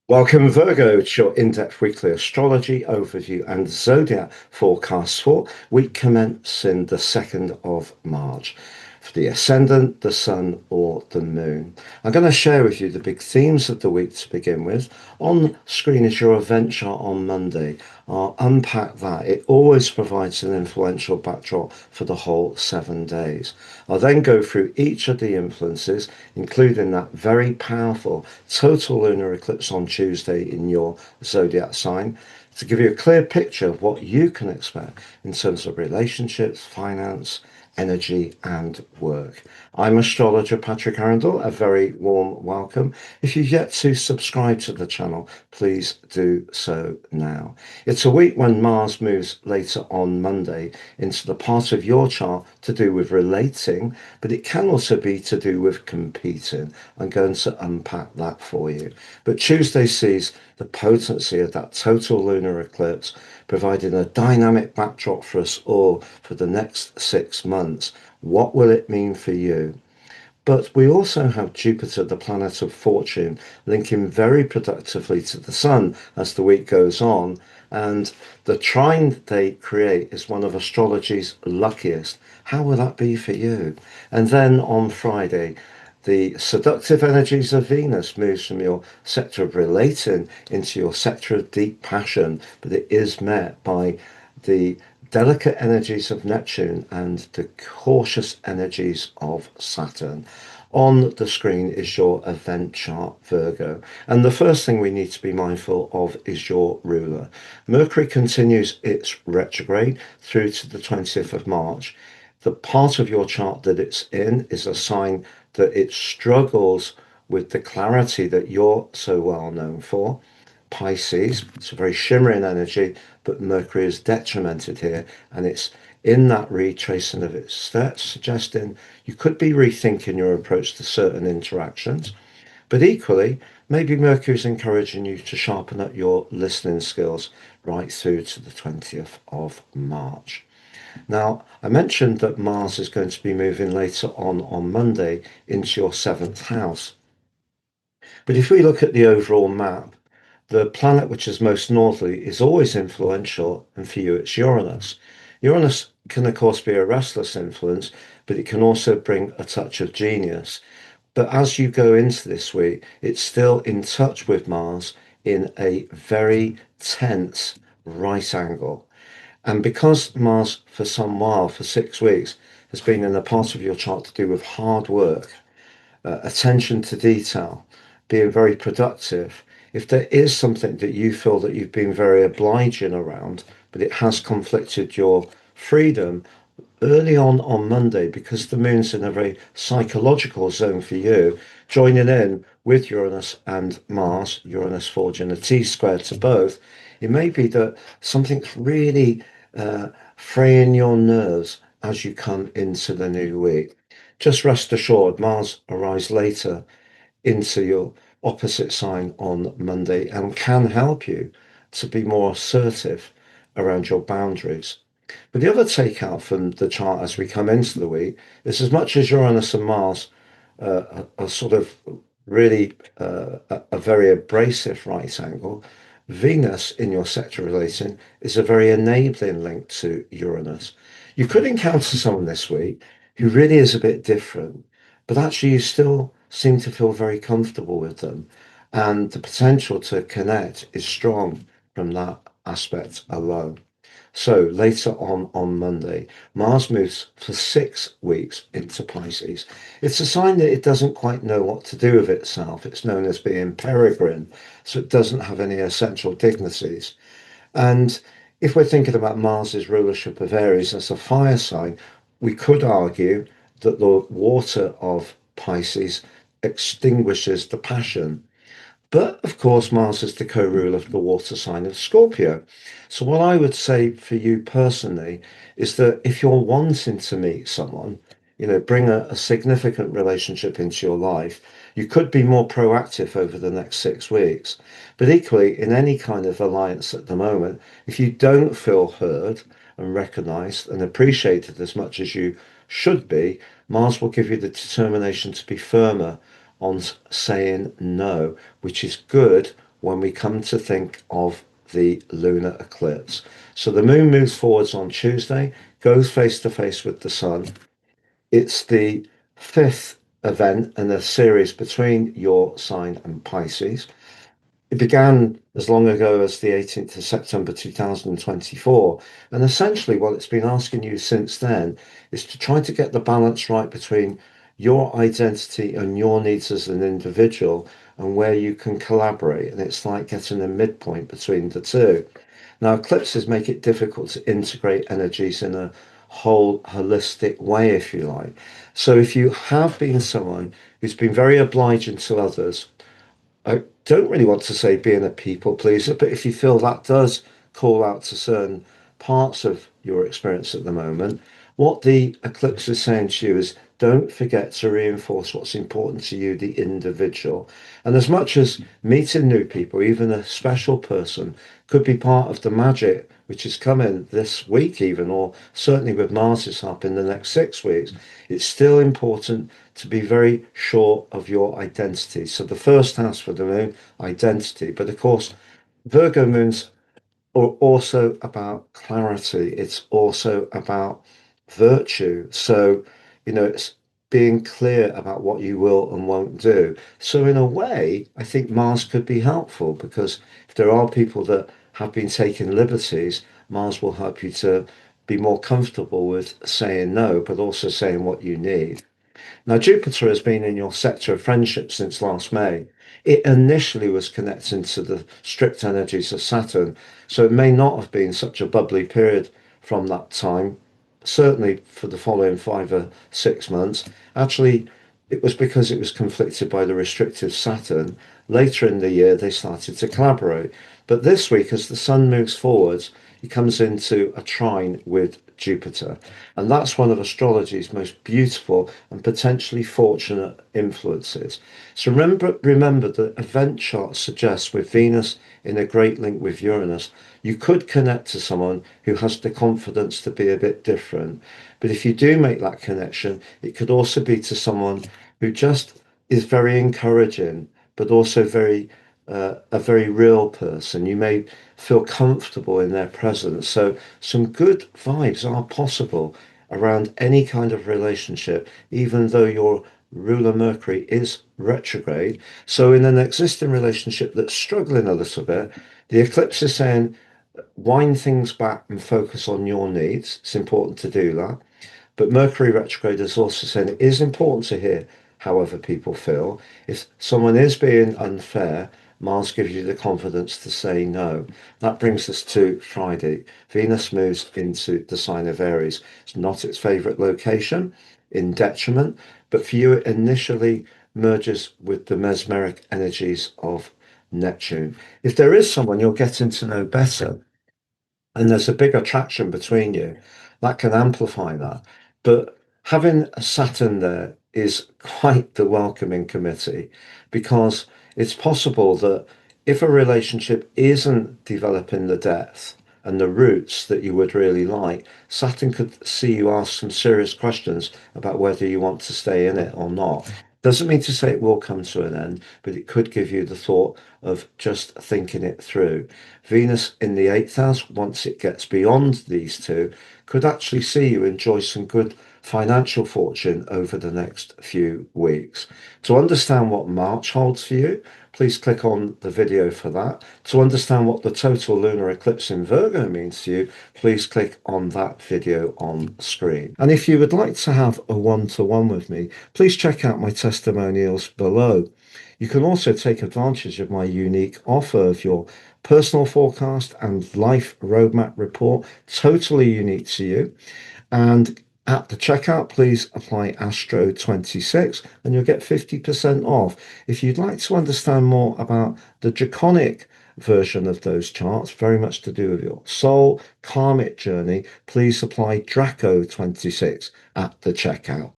Welcome, Virgo, to your in-depth weekly astrology overview and zodiac forecast for week commencing the 2nd of March for the ascendant, the sun, or the moon. I'm going to share with you the big themes of the week to begin with. On screen is your event chart on Monday. I'll unpack that. It always provides an influential backdrop for the whole 7 days. I'll then go through each of the influences, including that very powerful total lunar eclipse on Tuesday in your zodiac sign, to give you a clear picture of what you can expect in terms of relationships, finance, energy, and work. I'm astrologer Patrick Arundel. A very warm welcome. If you've yet to subscribe to the channel, please do so now. It's a week when Mars moves later on Monday into the part of your chart to do with relating, but it can also be to do with competing. I'm going to unpack that for you. But Tuesday sees the potency of that total lunar eclipse, providing a dynamic backdrop for us all for the next 6 months. What will it mean for you? But we also have Jupiter, the planet of fortune, linking very productively to the sun as the week goes on. And the trine they create is one of astrology's luckiest. How will that be for you? And then on Friday, the seductive energies of Venus moves from your sector of relating into your sector of deep passion, but it is met by the delicate energies of Neptune and the cautious energies of Saturn. On the screen is your event chart, Virgo. And the first thing we need to be mindful of is your ruler. Mercury continues its retrograde through to the 20th of March. The part of your chart that it's in is a sign that it struggles with the clarity that you're so well known for. Pisces, it's a very shimmering energy, but Mercury is detrimented here, and it's in that retracing of its steps, suggesting you could be rethinking your approach to certain interactions. But equally, maybe Mercury is encouraging you to sharpen up your listening skills right through to the 20th of March. Now, I mentioned that Mars is going to be moving later on Monday into your seventh house. But if we look at the overall map, the planet which is most northerly is always influential, and for you it's Uranus. Uranus can, of course, be a restless influence, but it can also bring a touch of genius. But as you go into this week, it's still in touch with Mars in a very tense right angle. And because Mars, for some while, for 6 weeks, has been in a part of your chart to do with hard work, attention to detail, being very productive, if there is something that you feel that you've been very obliging around, but it has conflicted your freedom early on Monday, because the moon's in a very psychological zone for you, joining in with Uranus and Mars, Uranus forging a T square to both, it may be that something's really fraying your nerves as you come into the new week. Just rest assured, Mars arrives later into your opposite sign on Monday and can help you to be more assertive around your boundaries. But the other takeout from the chart as we come into the week is, as much as Uranus and Mars are sort of really a very abrasive right angle, Venus in your sector relating is a very enabling link to Uranus. You could encounter someone this week who really is a bit different, but actually you still seem to feel very comfortable with them. And the potential to connect is strong from that aspect alone. So later on Monday, Mars moves for 6 weeks into Pisces. It's a sign that it doesn't quite know what to do with itself. It's known as being peregrine, so it doesn't have any essential dignities. And if we're thinking about Mars's rulership of Aries as a fire sign, we could argue that the water of Pisces extinguishes the passion. But of course, Mars is the co-ruler of the water sign of Scorpio. So what I would say for you personally is that if you're wanting to meet someone, bring a significant relationship into your life, you could be more proactive over the next 6 weeks. But equally, in any kind of alliance at the moment, if you don't feel heard and recognized and appreciated as much as you should be, Mars will give you the determination to be firmer on saying no, which is good when we come to think of the lunar eclipse. So the moon moves forwards on Tuesday, goes face to face with the sun. It's the fifth event in a series between your sign and Pisces. It began as long ago as the 18th of September 2024. And essentially, what it's been asking you since then is to try to get the balance right between your identity and your needs as an individual and where you can collaborate. And it's like getting a midpoint between the two. Now, eclipses make it difficult to integrate energies in a whole holistic way, if you like. So, if you have been someone who's been very obliging to others, I don't really want to say being a people pleaser, but if you feel that does call out to certain parts of your experience at the moment, what the eclipse is saying to you is don't forget to reinforce what's important to you, the individual. And as much as meeting new people, even a special person, could be part of the magic which is coming this week, even, or certainly with Mars's up in the next 6 weeks, it's still important to be very sure of your identity. So the first house for the moon, identity. But of course, Virgo moons are also about clarity. It's also about virtue. So, it's being clear about what you will and won't do. So, in a way, I think Mars could be helpful because if there are people that have been taking liberties, Mars will help you to be more comfortable with saying no, but also saying what you need. Now, Jupiter has been in your sector of friendship since last May. It initially was connecting to the strict energies of Saturn, so it may not have been such a bubbly period from that time, certainly for the following 5 or 6 months. Actually, it was because it was conflicted by the restrictive Saturn. Later in the year, they started to collaborate. But this week, as the sun moves forwards, he comes into a trine with Jupiter. And that's one of astrology's most beautiful and potentially fortunate influences. So remember the event chart suggests with Venus in a great link with Uranus, you could connect to someone who has the confidence to be a bit different. But if you do make that connection, it could also be to someone who just is very encouraging, but also a very real person. You may feel comfortable in their presence. So some good vibes are possible around any kind of relationship, even though your ruler Mercury is retrograde. So in an existing relationship that's struggling a little bit, the eclipse is saying wind things back and focus on your needs. It's important to do that. But Mercury retrograde is also saying it is important to hear how other people feel. If someone is being unfair, Mars gives you the confidence to say no. That brings us to Friday. Venus moves into the sign of Aries. It's not its favorite location, in detriment, but for you, it initially merges with the mesmeric energies of Neptune. If there is someone you're getting to know better, and there's a big attraction between you, that can amplify that. But having a Saturn there is quite the welcoming committee because it's possible that if a relationship isn't developing the depth and the roots that you would really like, Saturn could see you ask some serious questions about whether you want to stay in it or not. Doesn't mean to say it will come to an end, but it could give you the thought of just thinking it through. Venus in the eighth house, once it gets beyond these two, could actually see you enjoy some good financial fortune over the next few weeks. To understand what March holds for you, please click on the video for that. To understand what the total lunar eclipse in Virgo means to you, please click on that video on screen. And if you would like to have a one-to-one with me, please check out my testimonials below. You can also take advantage of my unique offer of your personal forecast and life roadmap report, totally unique to you. And at the checkout, please apply Astro 26 and you'll get 50% off. If you'd like to understand more about the draconic version of those charts, very much to do with your soul karmic journey, please apply Draco 26 at the checkout.